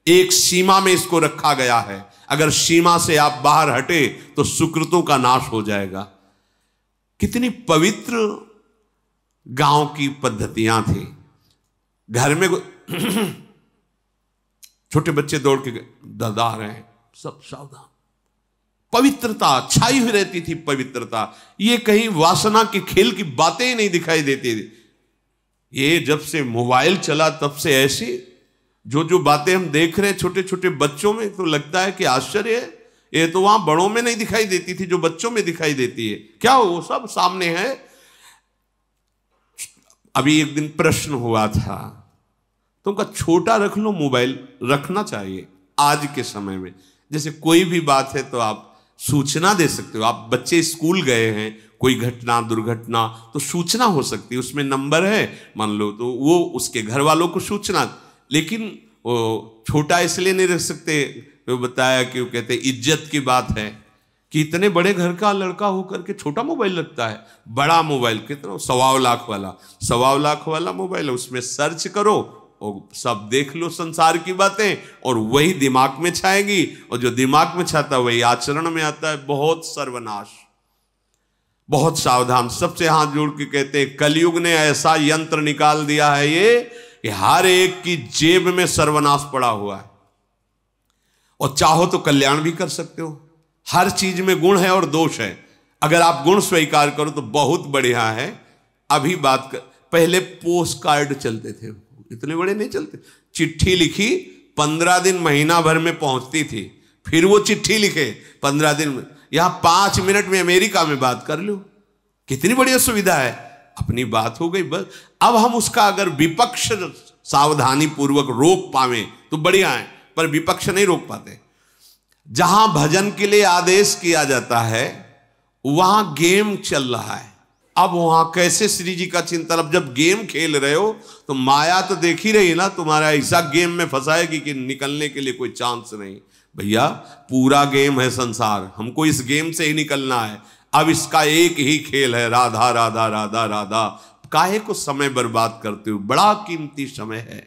एक सीमा में इसको रखा गया है, अगर सीमा से आप बाहर हटे तो सुकृतों का नाश हो जाएगा। कितनी पवित्र गांव की पद्धतियां थी। घर में छोटे बच्चे दौड़ के दादा आ रहे हैं, सब सावधान। पवित्रता छाई हुई रहती थी, पवित्रता। ये कहीं वासना के खेल की बातें ही नहीं दिखाई देती थी। ये जब से मोबाइल चला तब से ऐसी जो बातें हम देख रहे हैं छोटे छोटे बच्चों में, तो लगता है कि आश्चर्य है। ये तो वहां बड़ों में नहीं दिखाई देती थी जो बच्चों में दिखाई देती है। क्या वो सब सामने है। अभी एक दिन प्रश्न हुआ था, तुमका छोटा रख लो, मोबाइल रखना चाहिए आज के समय में। जैसे कोई भी बात है तो आप सूचना दे सकते हो। आप बच्चे स्कूल गए हैं, कोई घटना दुर्घटना, तो सूचना हो सकती है, उसमें नंबर है मान लो, तो वो उसके घर वालों को सूचना। लेकिन वो छोटा इसलिए नहीं रख सकते, वो बताया कि वो कहते इज्जत की बात है कि इतने बड़े घर का लड़का होकर के छोटा मोबाइल रखता है। बड़ा मोबाइल कितना, 1.25 लाख वाला, 1.25 लाख वाला मोबाइल है, उसमें सर्च करो और सब देख लो संसार की बातें, और वही दिमाग में छाएगी, और जो दिमाग में छाता है वही आचरण में आता है। बहुत सर्वनाश, बहुत सावधान। सबसे हाथ जोड़ के कहते हैं कलयुग ने ऐसा यंत्र निकाल दिया है ये कि हर एक की जेब में सर्वनाश पड़ा हुआ है, और चाहो तो कल्याण भी कर सकते हो। हर चीज में गुण है और दोष है। अगर आप गुण स्वीकार करो तो बहुत बढ़िया है। अभी बात कर, पहले पोस्ट कार्ड चलते थे, इतने बड़े नहीं चलते। चिट्ठी लिखी 15 दिन महीना भर में पहुंचती थी, फिर वो चिट्ठी लिखे 15 दिन में, यहां 5 मिनट में अमेरिका में बात कर लो। कितनी बढ़िया सुविधा है, अपनी बात हो गई बस। अब हम उसका अगर विपक्ष सावधानी पूर्वक रोक पावे तो बढ़िया है, पर विपक्ष नहीं रोक पाते। जहां भजन के लिए आदेश किया जाता है वहां गेम चल रहा है। अब वहां कैसे श्री जी का चिंतन। अब जब गेम खेल रहे हो तो माया तो देख ही रही ना, तुम्हारा ऐसा गेम में फंसाएगी कि निकलने के लिए कोई चांस नहीं। भैया पूरा गेम है संसार, हमको इस गेम से ही निकलना है। अब इसका एक ही खेल है, राधा राधा राधा राधा। काहे को समय बर्बाद करते हो, बड़ा कीमती समय है।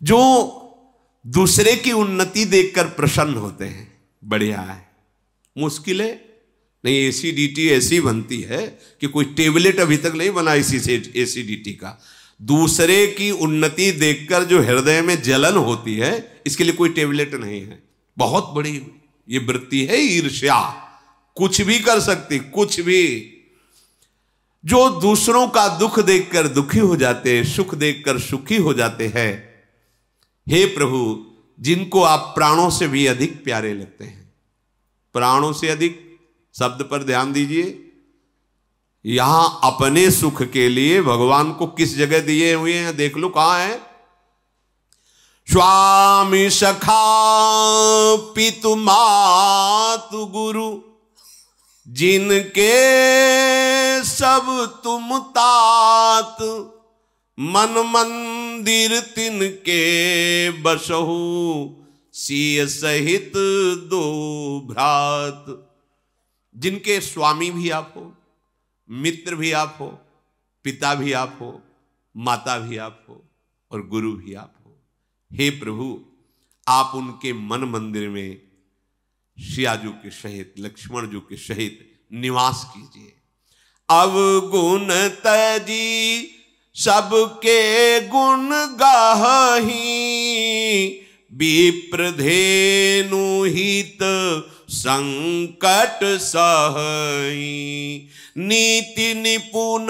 जो दूसरे की उन्नति देखकर प्रसन्न होते हैं, बढ़िया है। मुश्किलें नहीं, एसिडिटी ऐसी बनती है कि कोई टेबलेट अभी तक नहीं बना इसी से एसिडिटी का। दूसरे की उन्नति देखकर जो हृदय में जलन होती है, इसके लिए कोई टेबलेट नहीं है। बहुत बड़ी ये वृत्ति है ईर्ष्या, कुछ भी कर सकती, कुछ भी। जो दूसरों का दुख देखकर दुखी हो जाते हैं, सुख देखकर सुखी हो जाते हैं, हे प्रभु, जिनको आप प्राणों से भी अधिक प्यारे लगते हैं, प्राणों से अधिक शब्द पर ध्यान दीजिए। यहां अपने सुख के लिए भगवान को किस जगह दिए हुए हैं, देख लो कहां है। स्वामी सखा पितु मातु गुरु, जिनके सब तुम तात, मन मंदिर तिनके बसहु, सिय सहित दो भ्रात। जिनके स्वामी भी आप हो, मित्र भी आप हो, पिता भी आप हो, माता भी आप हो और गुरु भी आप हो। हे प्रभु, आप उनके मन मंदिर में सियाजू के सहित, लक्ष्मण जी के सहित निवास कीजिए। अवगुण तजी सबके गुण गाही, विप्रधेनु हित संकट सहई। नीति निपुण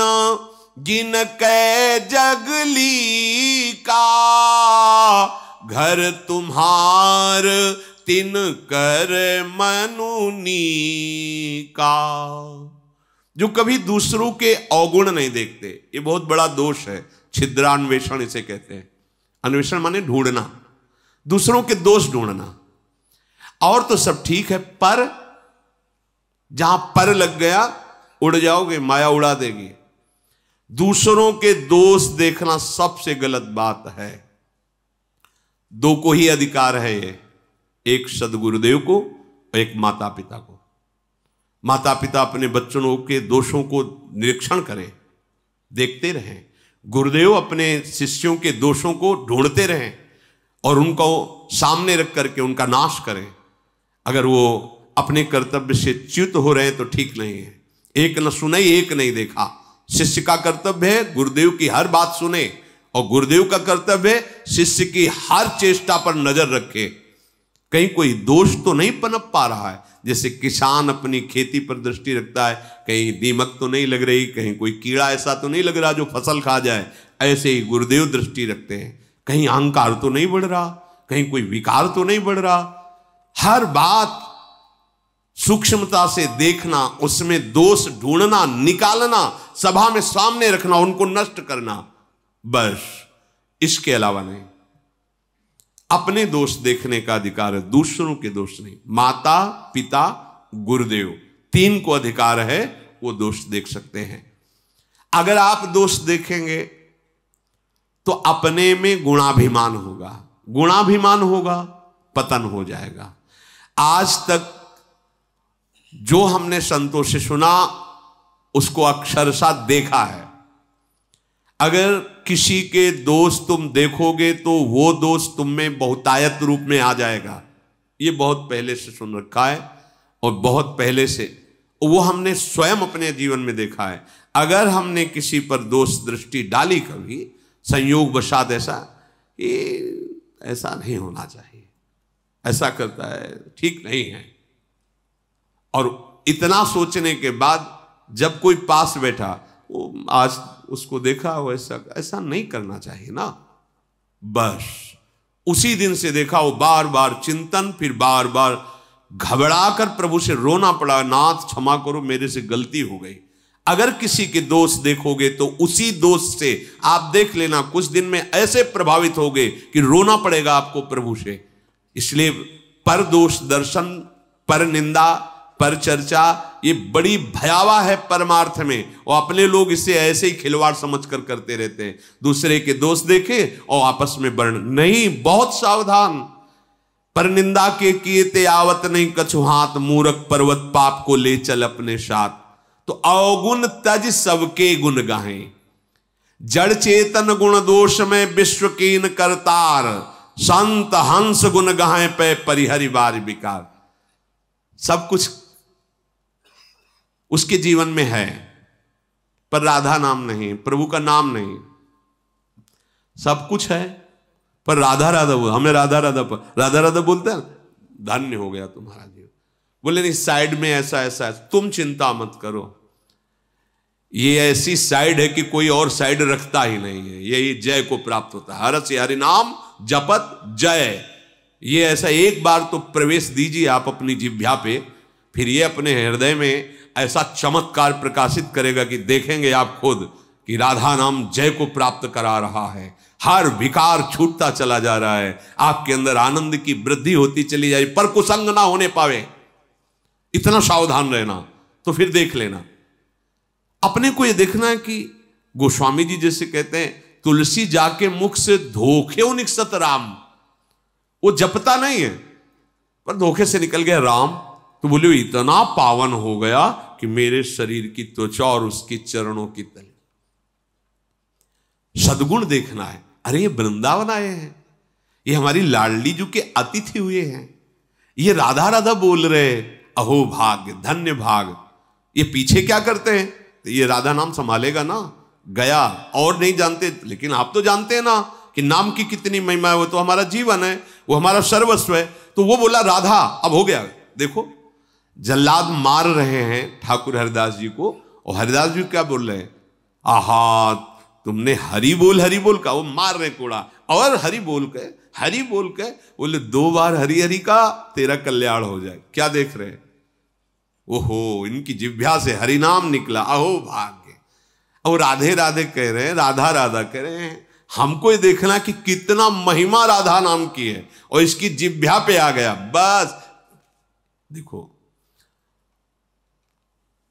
जिनकै जगली का, घर तुम्हार तिन कर मनुनी का। जो कभी दूसरों के अवगुण नहीं देखते, ये बहुत बड़ा दोष है। छिद्रान्वेषण इसे कहते हैं। अन्वेषण माने ढूंढना, दूसरों के दोष ढूंढना। और तो सब ठीक है, पर जहां पर लग गया उड़ जाओगे, माया उड़ा देगी। दूसरों के दोष देखना सबसे गलत बात है। दो को ही अधिकार है ये, एक सदगुरुदेव को और एक माता पिता को। माता पिता अपने बच्चों के दोषों को निरीक्षण करें, देखते रहें। गुरुदेव अपने शिष्यों के दोषों को ढूंढते रहें और उनको सामने रख करके उनका नाश करें। अगर वो अपने कर्तव्य से च्युत हो रहे हैं तो ठीक नहीं है। एक न सुने, एक नहीं देखा। शिष्य का कर्तव्य है गुरुदेव की हर बात सुने, और गुरुदेव का कर्तव्य है शिष्य की हर चेष्टा पर नजर रखे, कहीं कोई दोष तो नहीं पनप पा रहा है। जैसे किसान अपनी खेती पर दृष्टि रखता है, कहीं दीमक तो नहीं लग रही, कहीं कोई कीड़ा ऐसा तो नहीं लग रहा जो फसल खा जाए। ऐसे ही गुरुदेव दृष्टि रखते हैं, कहीं अहंकार तो नहीं बढ़ रहा, कहीं कोई विकार तो नहीं बढ़ रहा। हर बात सूक्ष्मता से देखना, उसमें दोष ढूंढना, निकालना, सभा में सामने रखना, उनको नष्ट करना, बस। इसके अलावा नहीं। अपने दोष देखने का अधिकार है, दूसरों के दोष नहीं। माता पिता गुरुदेव तीन को अधिकार है, वो दोष देख सकते हैं। अगर आप दोष देखेंगे तो अपने में गुणाभिमान होगा, गुणाभिमान होगा, पतन हो जाएगा। आज तक जो हमने संतों से सुना उसको अक्षरशः देखा है। अगर किसी के दोष तुम देखोगे तो वो दोष तुम में बहुतायत रूप में आ जाएगा। ये बहुत पहले से सुन रखा है और बहुत पहले से वो हमने स्वयं अपने जीवन में देखा है। अगर हमने किसी पर दोष दृष्टि डाली कभी संयोग वशात, ऐसा नहीं होना चाहिए, ऐसा करता है, ठीक नहीं है, और इतना सोचने के बाद जब कोई पास बैठा, वो आज उसको देखा वो ऐसा नहीं करना चाहिए ना, बस उसी दिन से देखा वो बार बार चिंतन, फिर बार बार घबराकर प्रभु से रोना पड़ा, नाथ क्षमा करो मेरे से गलती हो गई। अगर किसी के दोष देखोगे तो उसी दोष से आप देख लेना कुछ दिन में ऐसे प्रभावित होगे कि रोना पड़ेगा आपको प्रभु से। इसलिए पर दोष दर्शन, पर निंदा, पर चर्चा ये बड़ी भयावह है परमार्थ में। और अपने लोग इसे ऐसे ही खिलवाड़ समझकर करते रहते हैं, दूसरे के दोष देखे और आपस में वर्णन नहीं। बहुत सावधान। पर निंदा के किए ते आवत नहीं कछु हाथ, मूरख पर्वत पाप को ले चल अपने साथ। तो अवगुण तज सबके गुण गाहें, जड़ चेतन गुण दोष में विश्व कीन करतार। संत हंस गुण गाहें पे परिहरि बार विकार। सब कुछ उसके जीवन में है, पर राधा नाम नहीं, प्रभु का नाम नहीं। सब कुछ है पर राधा राधा बोल, हमें राधा राधा बोलते हैं, धन्य हो गया तुम्हारा जीवन। बोले नहीं, साइड में ऐसा ऐसा है, तुम चिंता मत करो, ये ऐसी साइड है कि कोई और साइड रखता ही नहीं है, यही जय को प्राप्त होता है। हरस हरि नाम जपत जय, ये ऐसा एक बार तो प्रवेश दीजिए आप अपनी जिह्वा पे, फिर ये अपने हृदय में ऐसा चमत्कार प्रकाशित करेगा कि देखेंगे आप खुद कि राधा नाम जय को प्राप्त करा रहा है। हर विकार छूटता चला जा रहा है, आपके अंदर आनंद की वृद्धि होती चली जाए, पर कुसंग ना होने पावे, इतना सावधान रहना। तो फिर देख लेना, अपने को ये देखना है कि गोस्वामी जी जैसे कहते हैं, तुलसी जाके मुख से धोखे निकसत राम, वो जपता नहीं है पर धोखे से निकल गया राम, तो बोले इतना पावन हो गया कि मेरे शरीर की त्वचा और उसकी चरणों की तली। सद्गुण देखना है। अरे ये वृंदावन आए हैं, ये हमारी लाडली जी के अतिथि हुए हैं, ये राधा राधा बोल रहे, अहो भाग्य धन्य भाग। ये पीछे क्या करते हैं, तो ये राधा नाम संभालेगा ना, गया और नहीं जानते, लेकिन आप तो जानते हैं ना कि नाम की कितनी महिमा है, वो तो हमारा जीवन है, वो हमारा सर्वस्व है। तो वो बोला राधा, अब हो गया। देखो जल्लाद मार रहे हैं ठाकुर हरिदास जी को, और हरिदास जी क्या बोल रहे हैं, आहा तुमने हरि बोल का, वो मार रहे कोड़ा, और हरि बोल के बोले 2 बार हरि हरि का तेरा कल्याण हो जाए। क्या देख रहे हैं, ओहो इनकी जिह्वा से हरि नाम निकला, अहो भाग्य। और राधे राधे कह रहे हैं, राधा राधा कह रहे हैं। हमको ये देखना कि कितना महिमा राधा नाम की है और इसकी जिह्वा पे आ गया, बस। देखो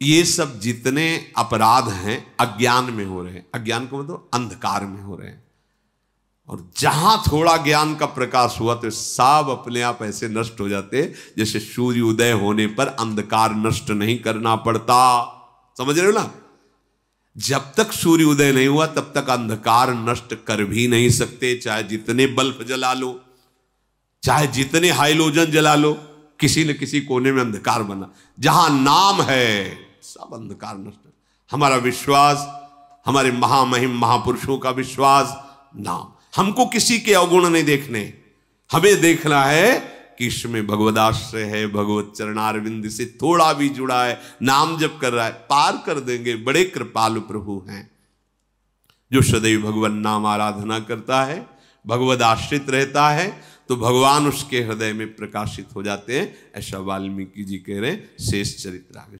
ये सब जितने अपराध हैं अज्ञान में हो रहे हैं, अज्ञान को मतलब अंधकार में हो रहे हैं, और जहां थोड़ा ज्ञान का प्रकाश हुआ तो सब अपने आप ऐसे नष्ट हो जाते, जैसे सूर्य उदय होने पर अंधकार नष्ट नहीं करना पड़ता। समझ रहे हो ना, जब तक सूर्य उदय नहीं हुआ तब तक अंधकार नष्ट कर भी नहीं सकते, चाहे जितने बल्ब जला लो, चाहे जितने हाइलोजन जला लो, किसी न किसी कोने में अंधकार बना। जहां नाम है सब अंधकार नष्ट। हमारा विश्वास, हमारे महामहिम महापुरुषों का विश्वास, नाम। हमको किसी के अवगुण नहीं देखने, हमें देखना है कि इसमें भगवदाश्रय है, भगवत चरणारविंद से थोड़ा भी जुड़ा है, नाम जप कर रहा है, पार कर देंगे। बड़े कृपालु प्रभु हैं। जो सदैव भगवान नाम आराधना करता है, भगवद आश्रित रहता है, तो भगवान उसके हृदय में प्रकाशित हो जाते हैं। ऐसा वाल्मीकि जी कह रहे हैं। शेष चरित्र आगे।